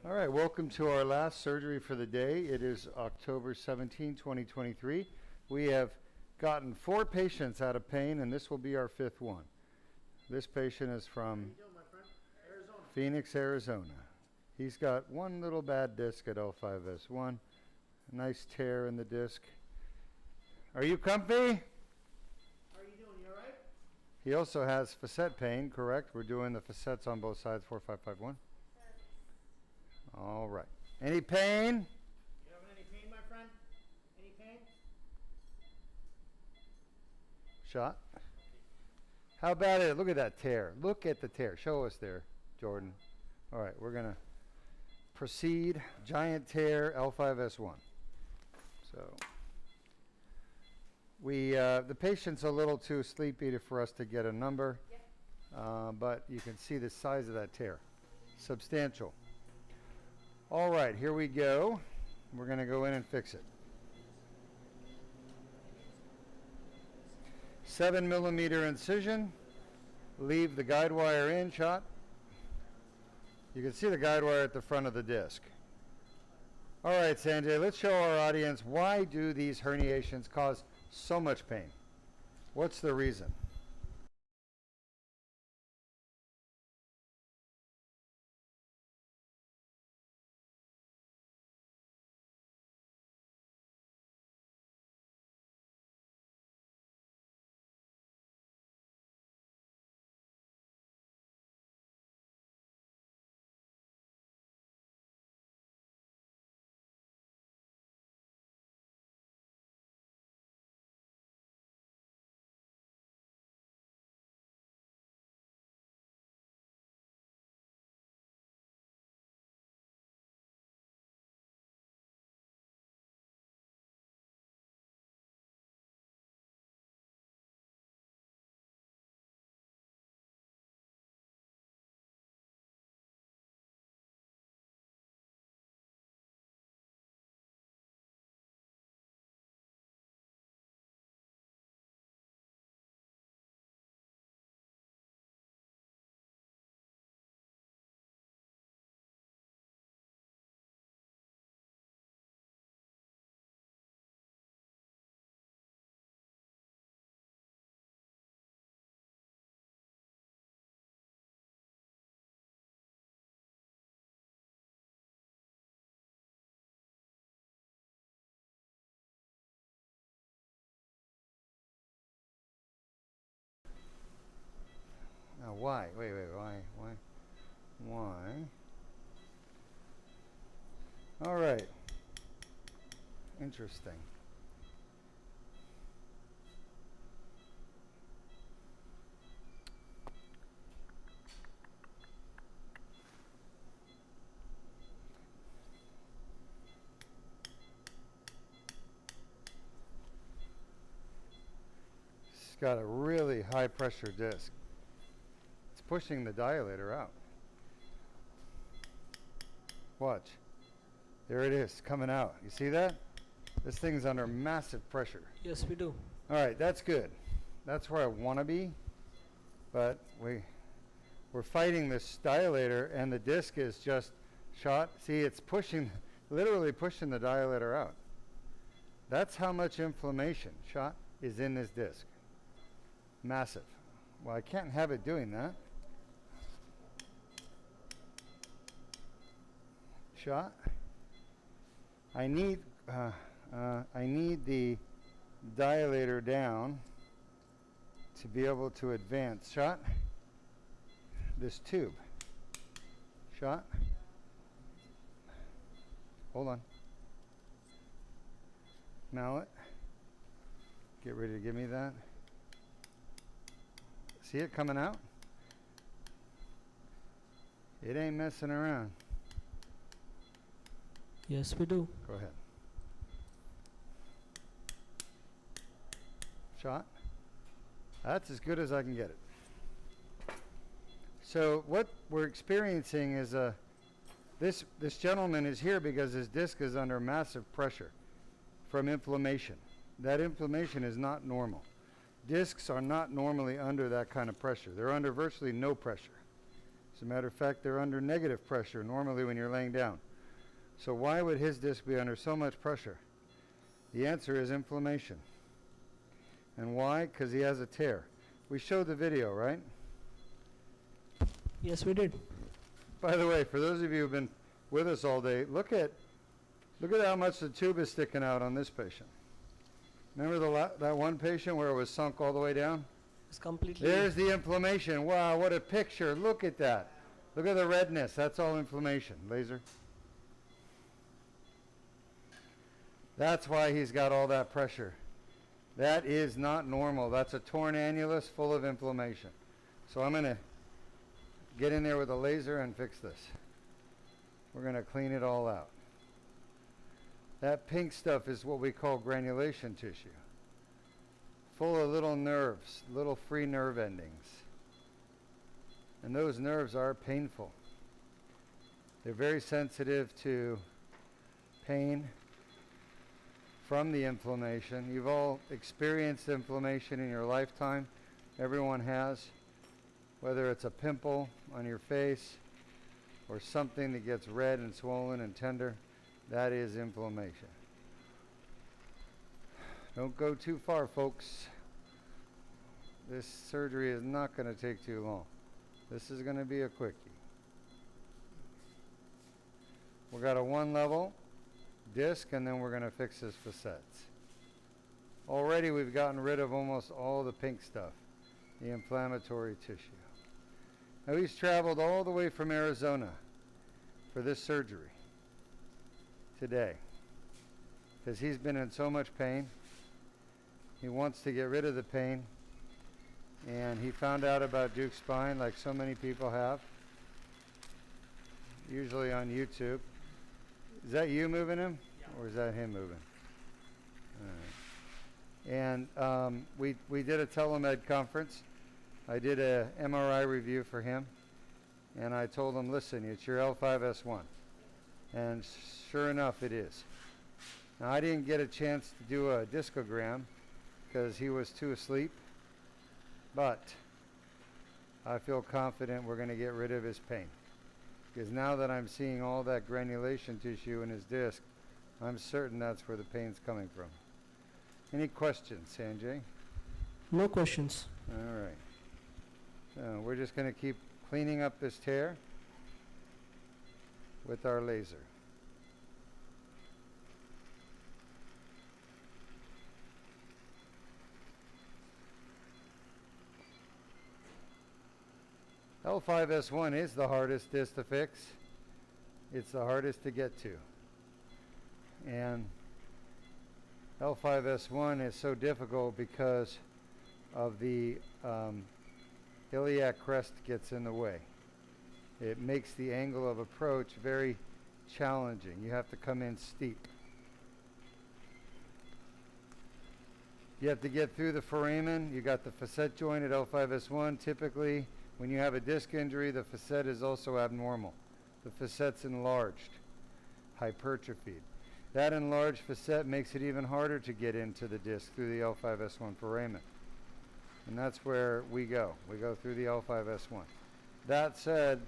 All right, welcome to our last surgery for the day. It is October 17, 2023. We have gotten 4 patients out of pain, and this will be our 5th one. This patient is from Phoenix, Arizona. He's got one little bad disc at L5-S1, a nice tear in the disc. Are you comfy? How are you doing? You all right? He also has facet pain, correct? We're doing the facets on both sides, 4551. All right. Any pain? You having any pain, my friend? Any pain? Shot. How about it? Look at that tear. Look at the tear. Show us there, Jordan. All right, we're going to proceed. Giant tear, L5-S1. So the patient's a little too sleepy for us to get a number, but you can see the size of that tear. Substantial. All right, here we go. We're going to go in and fix it. 7mm incision. Leave the guide wire in, shot. You can see the guide wire at the front of the disc. All right, Sanjay, let's show our audience why do these herniations cause so much pain? What's the reason? Now, why? Wait, why? All right. Interesting. It's got a really high pressure disc. Pushing the dilator out. Watch. There it is, coming out. You see that? This thing's under massive pressure. Yes, we do. All right, that's good. That's where I want to be. But we're fighting this dilator, and the disc is just shot. See, it's pushing, literally pushing the dilator out. That's how much inflammation, shot, is in this disc. Massive. Well, I can't have it doing that. Shot. I need the dilator down to be able to advance. Shot. This tube. Shot. Hold on. Mallet. Get ready to give me that. See it coming out? It ain't messing around. Yes, we do. Go ahead. Shot. That's as good as I can get it. So what we're experiencing is this gentleman is here because his disc is under massive pressure from inflammation. That inflammation is not normal. Discs are not normally under that kind of pressure. They're under virtually no pressure. As a matter of fact, they're under negative pressure normally when you're laying down. So why would his disc be under so much pressure? The answer is inflammation. And why? Because he has a tear. We showed the video, right? Yes, we did. By the way, for those of you who've been with us all day, look at how much the tube is sticking out on this patient. Remember that one patient where it was sunk all the way down? It's completely. There's the inflammation. Wow, what a picture. Look at that. Look at the redness. That's all inflammation. Laser. That's why he's got all that pressure. That is not normal. That's a torn annulus full of inflammation. So I'm going to get in there with a laser and fix this. We're going to clean it all out. That pink stuff is what we call granulation tissue. Full of little nerves, little free nerve endings. And those nerves are painful. They're very sensitive to pain from the inflammation. You've all experienced inflammation in your lifetime. Everyone has. Whether it's a pimple on your face or something that gets red and swollen and tender, that is inflammation. Don't go too far, folks. This surgery is not going to take too long. This is going to be a quickie. We've got a 1-level disc, and then we're going to fix his facets. Already we've gotten rid of almost all the pink stuff, the inflammatory tissue. Now he's traveled all the way from Arizona for this surgery today because he's been in so much pain. He wants to get rid of the pain, and he found out about Deuk Spine like so many people have, usually on YouTube. Is that you moving him? Yeah. Or is that him moving? All right. And we did a telemed conference. I did a MRI review for him, and I told him, listen, it's your L5-S1. And sure enough, it is. Now, I didn't get a chance to do a discogram because he was too asleep, but I feel confident we're going to get rid of his pain. Because now that I'm seeing all that granulation tissue in his disc, I'm certain that's where the pain's coming from. Any questions, Sanjay? No questions. All right. So we're just going to keep cleaning up this tear with our laser. L5-S1 is the hardest disc to fix. It's the hardest to get to. And L5-S1 is so difficult because of the iliac crest gets in the way. It makes the angle of approach very challenging. You have to come in steep. You have to get through the foramen. You got the facet joint at L5-S1. Typically, when you have a disc injury, the facet is also abnormal. The facet's enlarged, hypertrophied. That enlarged facet makes it even harder to get into the disc through the L5-S1 foramen. And that's where we go. We go through the L5-S1. That said,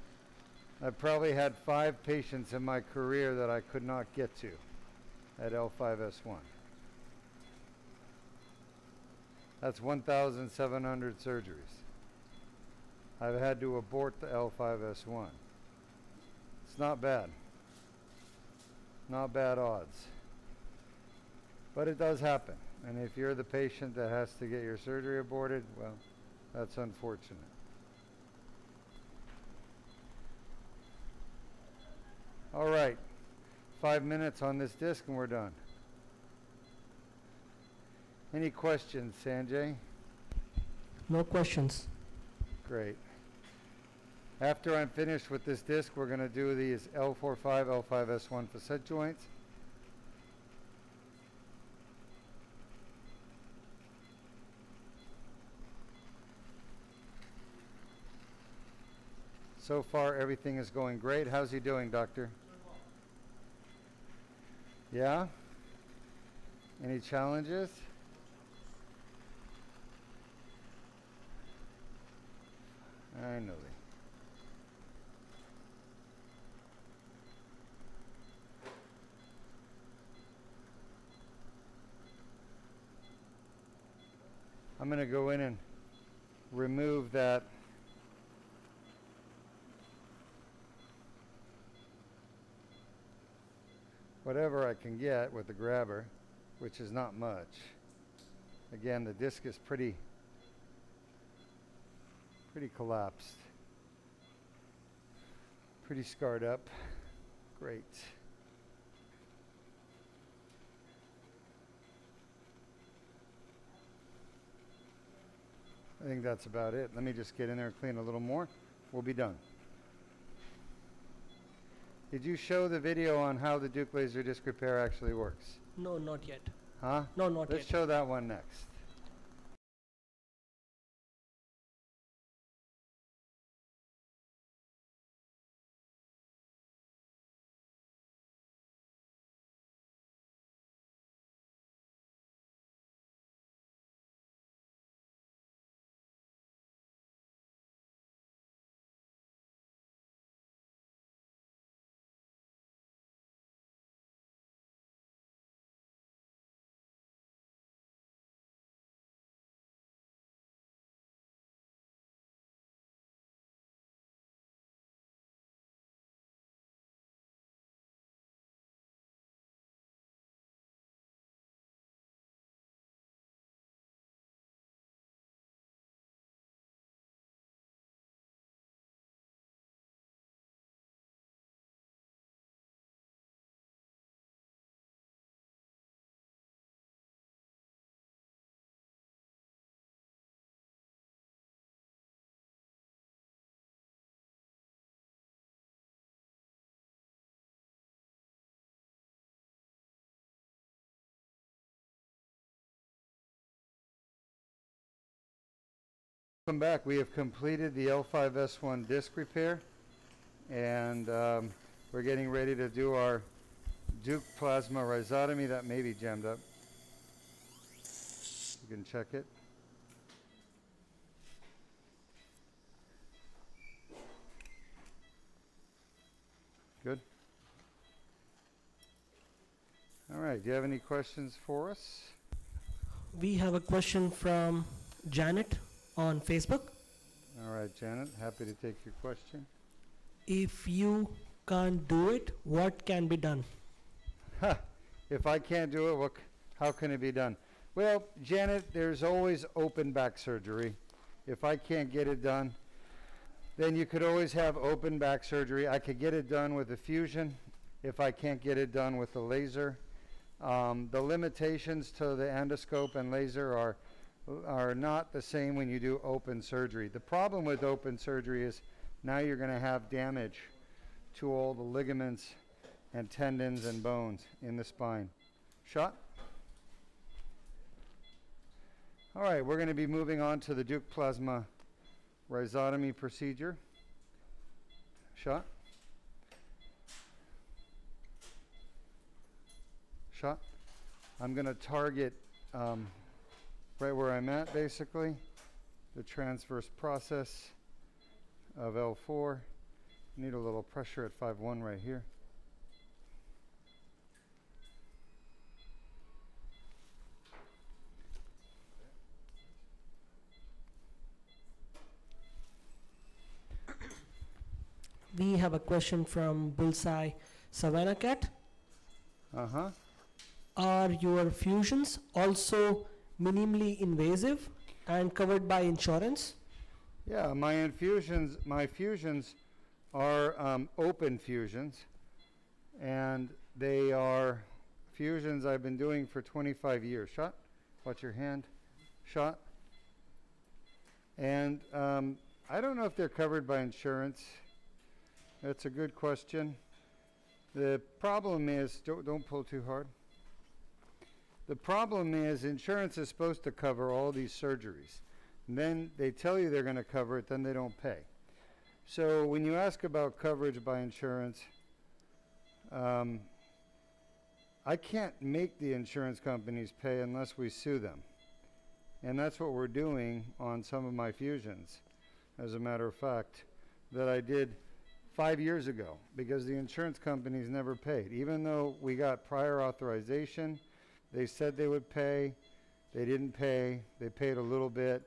I've probably had 5 patients in my career that I could not get to at L5-S1. That's 1,700 surgeries. I've had to abort the L5-S1. It's not bad. Not bad odds. But it does happen. And if you're the patient that has to get your surgery aborted, well, that's unfortunate. All right. 5 minutes on this disc and we're done. Any questions, Sanjay? No questions. Great. After I'm finished with this disc, we're going to do these L4-5, L5-S1 facet joints. So far, everything is going great. How's he doing, doctor? Yeah? Any challenges? Finally. going to go in and remove that whatever I can get with the grabber, which is not much. Again, the disc is pretty collapsed, pretty scarred up. Great. I think that's about it. Let me just get in there and clean a little more. We'll be done. Did you show the video on how the Deuk laser disc repair actually works? No, not yet. Huh? No, not Let's yet. show that one next. Welcome back. We have completed the L5-S1 disc repair, and we're getting ready to do our Deuk plasma rhizotomy. That may be jammed up. You can check it. Good. All right. Do you have any questions for us? We have a question from Janet on Facebook. All right, Janet. Happy to take your question. If you can't do it, what can be done? If I can't do it, how can it be done? Well, Janet, there's always open back surgery. If I can't get it done, then you could always have open back surgery. I could get it done with a fusion if I can't get it done with the laser. The limitations to the endoscope and laser are not the same when you do open surgery. The problem with open surgery is now you're going to have damage to all the ligaments and tendons and bones in the spine. Shot? All right, we're going to be moving on to the Deuk plasma rhizotomy procedure. Shot? Shot? I'm going to target right where I'm at, basically, the transverse process of L4. Need a little pressure at 5-1 right here. We have a question from Bullseye Savannah Cat. Uh-huh. Are your fusions also minimally invasive and covered by insurance? Yeah, my fusions are open fusions, and they are fusions I've been doing for 25 years. Shot? Watch your hand. Shot? And I don't know if they're covered by insurance. That's a good question. The problem is, don't pull too hard. The problem is insurance is supposed to cover all these surgeries. And then they tell you they're going to cover it, then they don't pay. So when you ask about coverage by insurance, I can't make the insurance companies pay unless we sue them. And that's what we're doing on some of my fusions, as a matter of fact, that I did 5 years ago, because the insurance companies never paid. Even though we got prior authorization, they said they would pay, They didn't pay. They paid a little bit.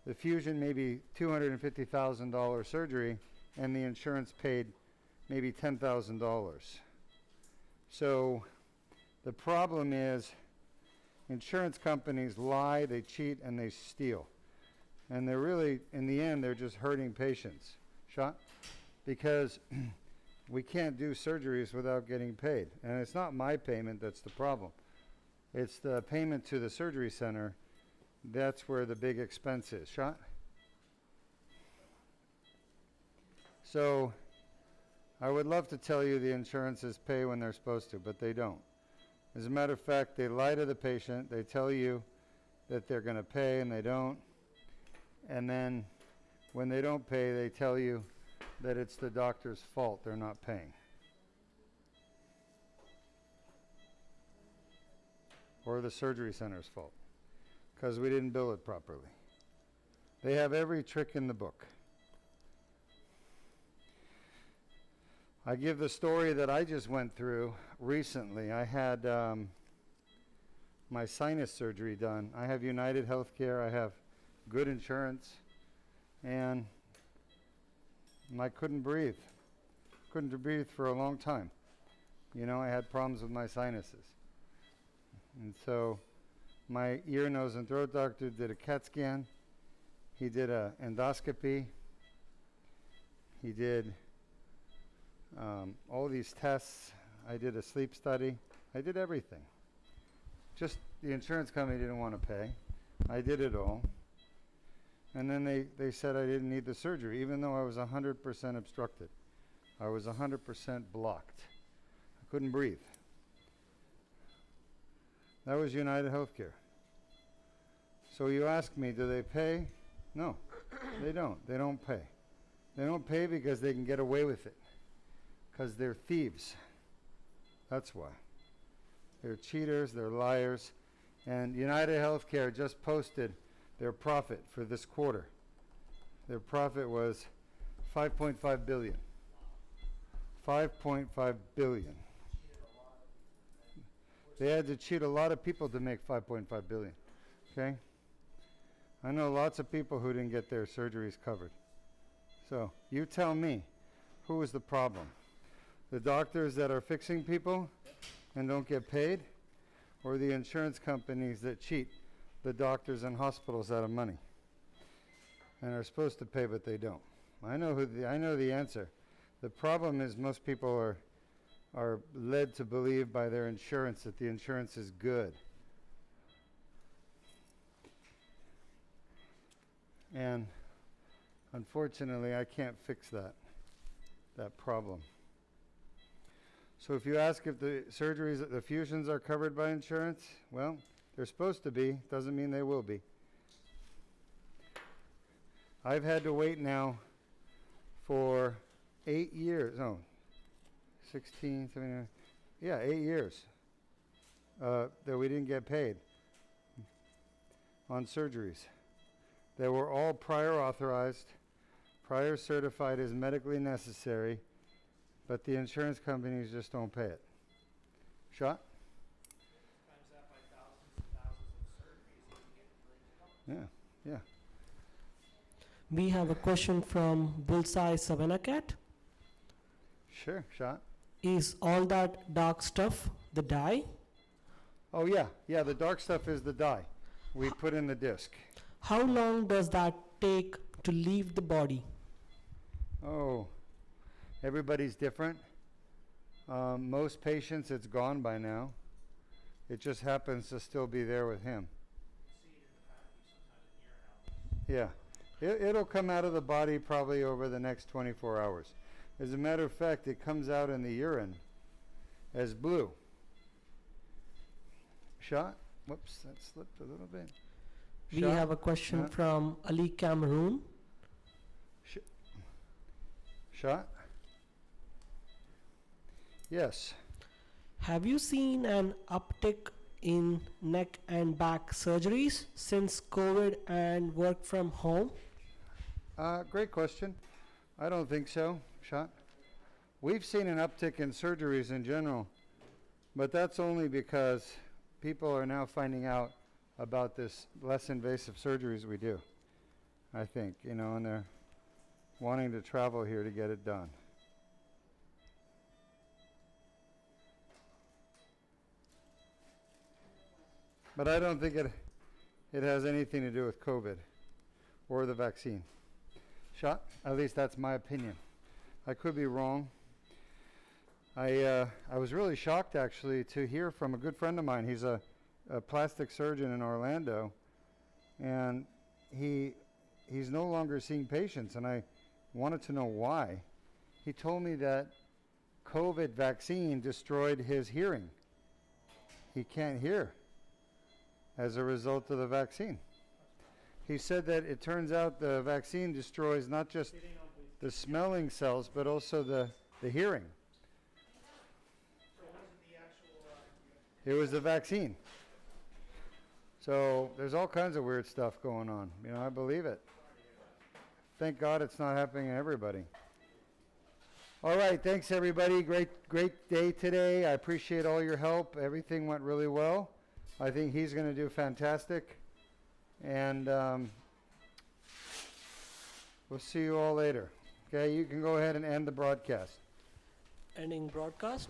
The fusion maybe $250,000 surgery, and the insurance paid maybe $10,000. So the problem is insurance companies lie, they cheat, and they steal. And they're really, in the end, they're just hurting patients. Shot? Because we can't do surgeries without getting paid. And it's not my payment that's the problem. It's the payment to the surgery center. That's where the big expense is. Shot? So I would love to tell you the insurances pay when they're supposed to, but they don't. As a matter of fact, they lie to the patient. They tell you that they're going to pay, and they don't. And then when they don't pay, they tell you that it's the doctor's fault they're not paying. Or the surgery center's fault, because we didn't bill it properly. They have every trick in the book. I give the story that I just went through recently. I had my sinus surgery done. I have United Healthcare. I have good insurance, and I couldn't breathe. Couldn't breathe for a long time. You know, I had problems with my sinuses. And so my ear, nose, and throat doctor did a CAT scan. He did an endoscopy. He did all these tests. I did a sleep study. I did everything. Just the insurance company didn't want to pay. I did it all. And then they said I didn't need the surgery, even though I was 100% obstructed. I was 100% blocked. I couldn't breathe. That was United Healthcare. So you ask me, do they pay? No, they don't. They don't pay. They don't pay because they can get away with it. Because they're thieves. That's why. They're cheaters, they're liars. And United Healthcare just posted their profit for this quarter. Their profit was $5.5 billion. $5.5 billion. They had to cheat a lot of people to make $5.5 billion. Okay? I know lots of people who didn't get their surgeries covered. So you tell me, who is the problem? The doctors that are fixing people and don't get paid, or the insurance companies that cheat the doctors and hospitals out of money and are supposed to pay but they don't? I know the answer. The problem is most people are led to believe by their insurance that the insurance is good. And unfortunately, I can't fix that problem. So if you ask if the surgeries, the fusions are covered by insurance, well, they're supposed to be. Doesn't mean they will be. I've had to wait now for 8 years. No, 16, 17, yeah, 8 years that we didn't get paid on surgeries. They were all prior authorized, prior certified as medically necessary, but the insurance companies just don't pay it. Shot? Times that by thousands and thousands of surgeries, you can get Yeah, yeah. We have a question from Bullseye Savannah Cat. Sure, shot. Is all that dark stuff the dye? Oh yeah, yeah, the dark stuff is the dye. We put in the disc. How long does that take to leave the body? Oh, everybody's different. Most patients, it's gone by now. It just happens to still be there with him. Yeah, it'll come out of the body probably over the next 24 hours. As a matter of fact, it comes out in the urine as blue. Shot? Whoops, that slipped a little bit. We Shot? have a question Huh? from Ali Cameroon. Shot? Yes. Have you seen an uptick in neck and back surgeries since COVID and work from home? Great question. I don't think so. Shot? We've seen an uptick in surgeries in general, but that's only because people are now finding out about this less invasive surgeries we do, I think, you know, and they're wanting to travel here to get it done. But I don't think it has anything to do with COVID or the vaccine shot. At least that's my opinion. I could be wrong. I was really shocked actually to hear from a good friend of mine. He's a plastic surgeon in Orlando, and he's no longer seeing patients, and I wanted to know why. He told me that COVID vaccine destroyed his hearing. He can't hear as a result of the vaccine. He said that it turns out the vaccine destroys not just the smelling cells, but also the hearing. So it wasn't the actual, It was the vaccine. So there's all kinds of weird stuff going on. You know, I believe it. Thank God it's not happening to everybody. All right, thanks everybody. Great day today. I appreciate all your help. Everything went really well. I think he's going to do fantastic. And we'll see you all later. Okay, you can go ahead and end the broadcast. Ending broadcast.